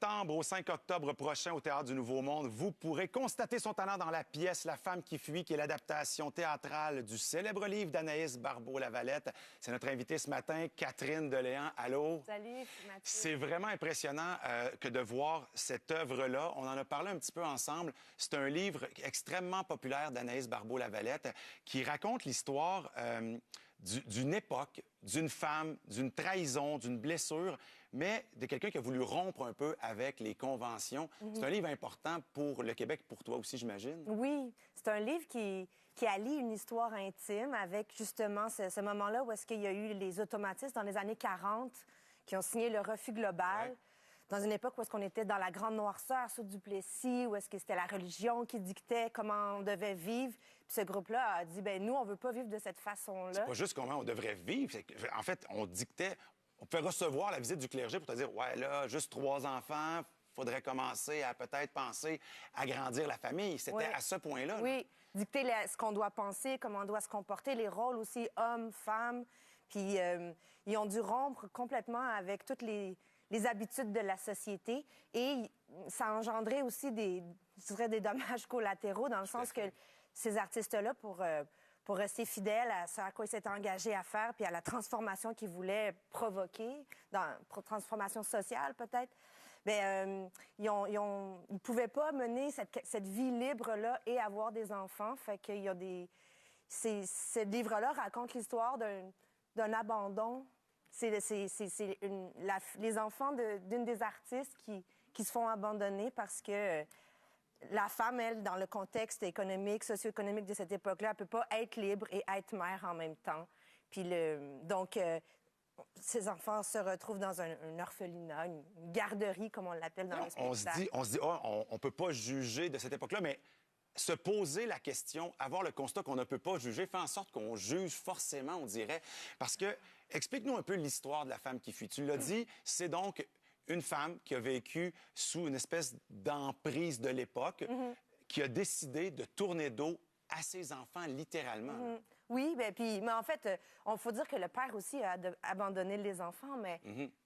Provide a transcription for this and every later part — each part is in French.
septembre au 5 octobre prochain au Théâtre du Nouveau Monde, vous pourrez constater son talent dans la pièce La femme qui fuit, qui est l'adaptation théâtrale du célèbre livre d'Anaïs Barbeau-Lavalette. C'est notre invitée ce matin, Catherine Deléan. Allô? Salut, Mathieu. C'est vraiment impressionnant que de voir cette œuvre-là. On en a parlé un petit peu ensemble. C'est un livre extrêmement populaire d'Anaïs Barbeau-Lavalette qui raconte l'histoire d'une époque, d'une femme, d'une trahison, d'une blessure, mais de quelqu'un qui a voulu rompre un peu avec les conventions. C'est un livre important pour le Québec, pour toi aussi, j'imagine. Oui, c'est un livre qui allie une histoire intime avec justement ce moment-là où est-ce qu'il y a eu les automatistes dans les années 40 qui ont signé le refus global. Ouais. Dans une époque où est-ce qu'on était dans la grande noirceur sous Duplessis, où est-ce que c'était la religion qui dictait comment on devait vivre. Puis ce groupe-là a dit, ben nous, on veut pas vivre de cette façon-là. C'est pas juste comment on devrait vivre. En fait, on dictait... On pouvait recevoir la visite du clergé pour te dire, ouais, là, juste 3 enfants, faudrait commencer à peut-être penser à grandir la famille. C'était à ce point-là. Oui, dicter ce qu'on doit penser, comment on doit se comporter, les rôles aussi, hommes, femmes. Puis ils ont dû rompre complètement avec toutes les habitudes de la société. Et ça a engendré aussi des dommages collatéraux, dans le sens que ces artistes-là, pour rester fidèles à ce à quoi ils s'étaient engagés à faire, puis à la transformation qu'ils voulaient provoquer, transformation sociale peut-être, bien, ils pouvaient pas mener cette vie libre-là et avoir des enfants. Fait qu'il y a ce livre-là raconte l'histoire d'un abandon. C'est les enfants d'une des artistes qui se font abandonner parce que la femme, elle, dans le contexte économique, socio-économique de cette époque-là, elle peut pas être libre et être mère en même temps. Puis donc, ces enfants se retrouvent dans un orphelinat, une garderie, comme on l'appelle dans les spectacles. On se dit, on peut pas juger de cette époque-là, mais se poser la question, avoir le constat qu'on ne peut pas juger, fait en sorte qu'on juge forcément, on dirait. Parce que, explique-nous un peu l'histoire de la femme qui fuit. Tu l'as dit, c'est donc une femme qui a vécu sous une espèce d'emprise de l'époque, qui a décidé de tourner dos à ses enfants, littéralement. Oui, mais en fait, il faut dire que le père aussi a abandonné les enfants, mais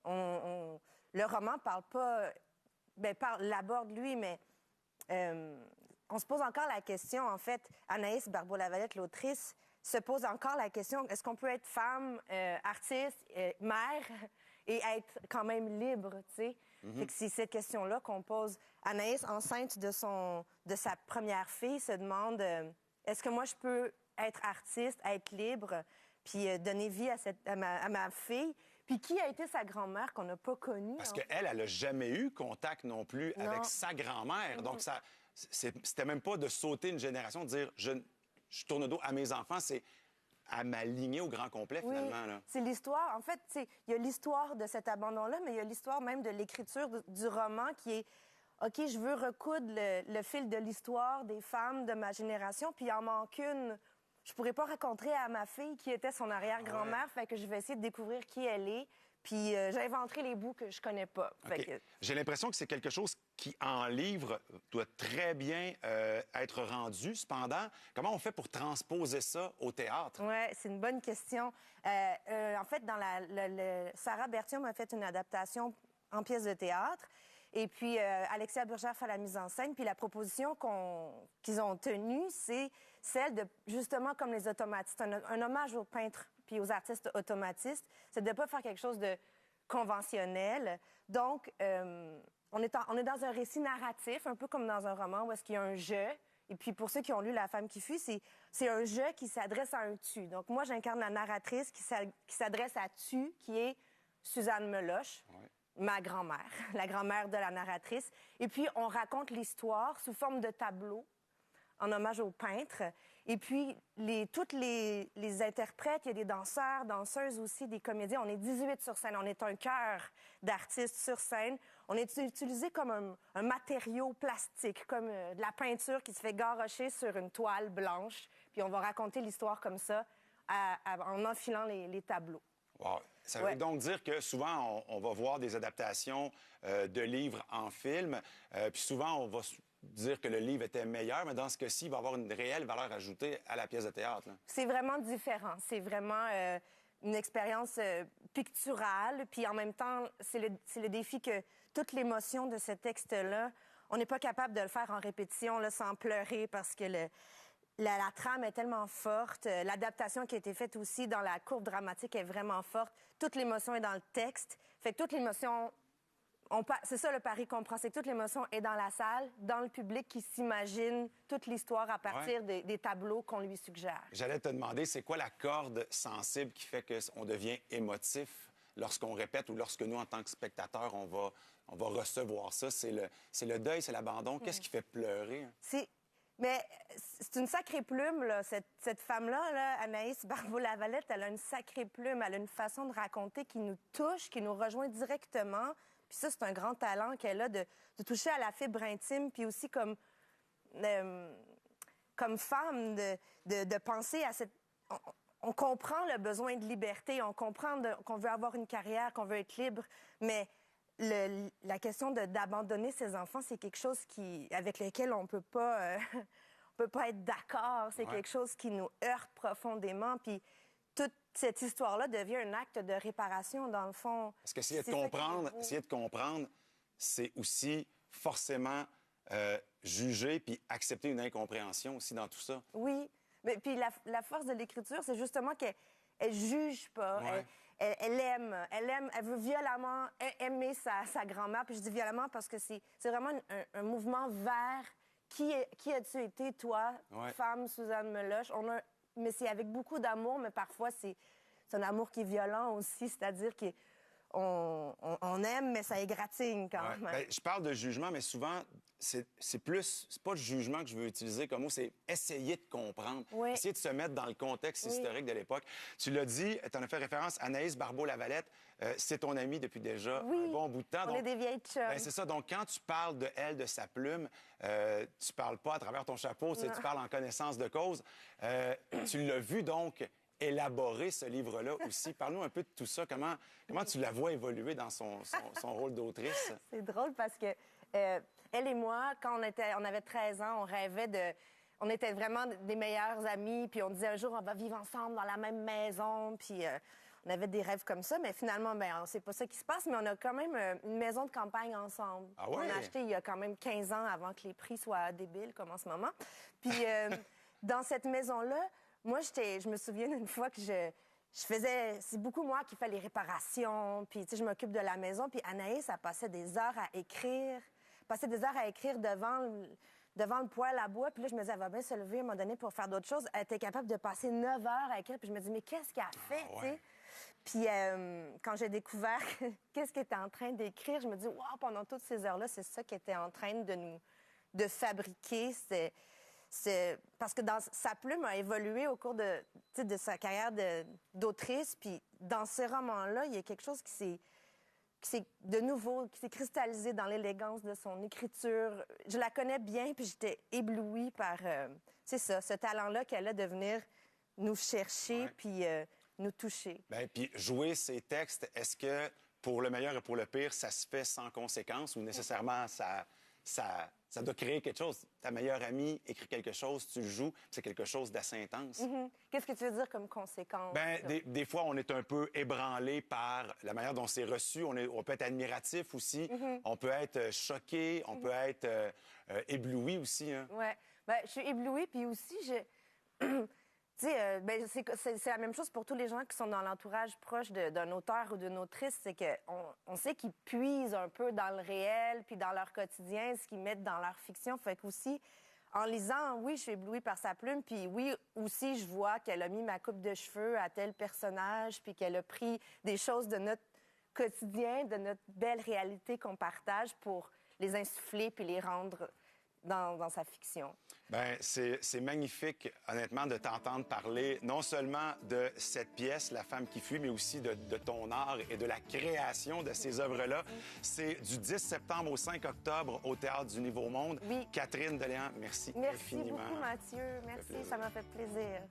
le roman parle pas... l'aborde, lui, mais... on se pose encore la question, en fait, Anaïs Barbeau-Lavalette, l'autrice, se pose encore la question, est-ce qu'on peut être femme, artiste, mère, et être quand même libre, tu sais? Fait que c'est cette question-là qu'on pose. Anaïs, enceinte de sa première fille, se demande, est-ce que moi, je peux être artiste, être libre, puis donner vie à ma fille? Puis qui a été sa grand-mère qu'on n'a pas connue? Parce qu'elle, elle n'a jamais eu contact non plus avec sa grand-mère. Donc, c'était même pas de sauter une génération, de dire je tourne dos à mes enfants, c'est à m'aligner au grand complet, finalement. Là. C'est l'histoire. En fait, il y a l'histoire de cet abandon-là, mais il y a l'histoire même de l'écriture du roman qui est OK, je veux recoudre le fil de l'histoire des femmes de ma génération, puis il en manque une. Je pourrais pas raconter à ma fille qui était son arrière-grand-mère, fait que je vais essayer de découvrir qui elle est. Puis j'inventerai les bouts que je connais pas. Okay. J'ai l'impression que c'est quelque chose qui, en livre, doit très bien être rendu. Cependant, comment on fait pour transposer ça au théâtre? Oui, c'est une bonne question. En fait, Sarah Berthiaume a fait une adaptation en pièce de théâtre. Et puis, Alexia Burgère fait la mise en scène. Puis la proposition qu'ils ont tenue, c'est celle de, justement, comme les automatistes, un hommage aux peintres puis aux artistes automatistes, c'est de ne pas faire quelque chose de conventionnel. Donc, on est dans un récit narratif, un peu comme dans un roman où est-ce qu'il y a un « je ». Et puis, pour ceux qui ont lu La femme qui fuit, c'est un « je » qui s'adresse à un « tu ». Donc, moi, j'incarne la narratrice qui s'adresse à « tu », qui est Suzanne Meloche. Ouais. Ma grand-mère, la grand-mère de la narratrice. Et puis, on raconte l'histoire sous forme de tableau, en hommage aux peintres. Et puis, toutes les interprètes, il y a des danseurs, danseuses aussi, des comédiens. On est 18 sur scène. On est un chœur d'artistes sur scène. On est utilisé comme un matériau plastique, comme de la peinture qui se fait garrocher sur une toile blanche. Puis, on va raconter l'histoire comme ça, en enfilant les tableaux. Wow. Ça veut donc dire que souvent, on va voir des adaptations de livres en film, puis souvent, on va dire que le livre était meilleur, mais dans ce cas-ci, il va avoir une réelle valeur ajoutée à la pièce de théâtre. Là. C'est vraiment différent. C'est vraiment une expérience picturale, puis en même temps, c'est le défi que toute l'émotion de ce texte-là, on n'est pas capable de le faire en répétition là, sans pleurer parce que la trame est tellement forte. L'adaptation qui a été faite aussi dans la courbe dramatique est vraiment forte. Toute l'émotion est dans le texte. Fait que toute l'émotion... C'est ça le pari qu'on prend, c'est que toute l'émotion est dans la salle, dans le public qui s'imagine toute l'histoire à partir des tableaux qu'on lui suggère. J'allais te demander, c'est quoi la corde sensible qui fait qu'on devient émotif lorsqu'on répète ou lorsque nous, en tant que spectateurs, on va recevoir ça? C'est le deuil, c'est l'abandon. Qu'est-ce qui fait pleurer? Mais c'est une sacrée plume, là. Cette femme-là, là, Anaïs Barbeau-Lavalette, elle a une sacrée plume. Elle a une façon de raconter qui nous touche, qui nous rejoint directement. Puis ça, c'est un grand talent qu'elle a de toucher à la fibre intime, puis aussi comme femme, de penser à cette... On comprend le besoin de liberté, on comprend qu'on veut avoir une carrière, qu'on veut être libre, mais la question d'abandonner ses enfants, c'est quelque chose avec lequel on peut pas être d'accord. C'est quelque chose qui nous heurte profondément, puis toute cette histoire-là devient un acte de réparation, dans le fond. Parce que essayer de comprendre, c'est aussi forcément juger puis accepter une incompréhension aussi dans tout ça. Oui. Mais puis la force de l'écriture, c'est justement qu'elle juge pas. Ouais. Elle aime, elle veut violemment aimer sa grand-mère. Puis je dis violemment parce que c'est vraiment un mouvement vers qui as-tu été, toi, femme Suzanne Meloche? Mais c'est avec beaucoup d'amour, mais parfois c'est un amour qui est violent aussi, c'est-à-dire qu'on aime, mais ça égratigne quand même. Bien, je parle de jugement, mais souvent, c'est pas le jugement que je veux utiliser comme mot, c'est essayer de comprendre, essayer de se mettre dans le contexte historique de l'époque. Tu l'as dit, tu en as fait référence, Anaïs Barbeau-Lavalette, c'est ton amie depuis déjà un bon bout de temps. On est des vieilles chums. Ben, c'est ça, donc quand tu parles de elle, de sa plume, tu parles pas à travers ton chapeau, tu parles en connaissance de cause. Tu l'as vu donc élaborer ce livre-là aussi. Parle-nous un peu de tout ça. Comment tu la vois évoluer dans son rôle d'autrice? C'est drôle parce que elle et moi, quand on avait 13 ans, on rêvait on était vraiment des meilleurs amis, puis on disait un jour, on va vivre ensemble dans la même maison, puis on avait des rêves comme ça, mais finalement, c'est pas ça qui se passe, mais on a quand même une maison de campagne ensemble. Ah ouais? On a acheté il y a quand même 15 ans avant que les prix soient débiles, comme en ce moment. Puis dans cette maison-là, moi, je me souviens d'une fois que c'est beaucoup moi qui fais les réparations, puis tu sais, je m'occupe de la maison, puis Anaïs, elle passait des heures à écrire, devant le poêle à bois, puis là, je me disais, elle va bien se lever à un moment donné pour faire d'autres choses. Elle était capable de passer 9 heures à écrire, puis je me dis, mais qu'est-ce qu'elle a fait, tu sais? Puis quand j'ai découvert qu'est-ce qu'elle était en train d'écrire, je me dis, wow, pendant toutes ces heures-là, c'est ça qu'elle était en train de fabriquer. Parce que sa plume a évolué au cours de sa carrière d'autrice, puis dans ces romans-là, il y a quelque chose qui s'est de nouveau, qui s'est cristallisé dans l'élégance de son écriture. Je la connais bien, puis j'étais éblouie par, c'est ça, ce talent-là qu'elle a de venir nous chercher, puis nous toucher. Bien, puis jouer ces textes, est-ce que, pour le meilleur et pour le pire, ça se fait sans conséquence ou nécessairement ça doit créer quelque chose? Ta meilleure amie écrit quelque chose, tu le joues, c'est quelque chose d'assez intense. Mm-hmm. Qu'est-ce que tu veux dire comme conséquence? Bien, des fois, on est un peu ébranlé par la manière dont c'est reçu. On peut être admiratif aussi. On peut être choqué. On peut être ébloui aussi. Hein? Oui. Bien, je suis éblouie, puis aussi, tu sais, c'est la même chose pour tous les gens qui sont dans l'entourage proche d'un auteur ou d'une autrice. C'est qu'on sait qu'ils puisent un peu dans le réel puis dans leur quotidien, ce qu'ils mettent dans leur fiction. Fait qu'aussi, en lisant, oui, je suis éblouie par sa plume. Puis oui, aussi, je vois qu'elle a mis ma coupe de cheveux à tel personnage puis qu'elle a pris des choses de notre quotidien, de notre belle réalité qu'on partage pour les insuffler puis les rendre dans sa fiction. Bien, c'est magnifique, honnêtement, de t'entendre parler non seulement de cette pièce, La femme qui fuit, mais aussi de ton art et de la création de ces œuvres-là. C'est du 10 septembre au 5 octobre au Théâtre du Nouveau Monde. Oui. Catherine Deléan, merci infiniment. Merci beaucoup, Mathieu. Merci, ça m'a fait plaisir.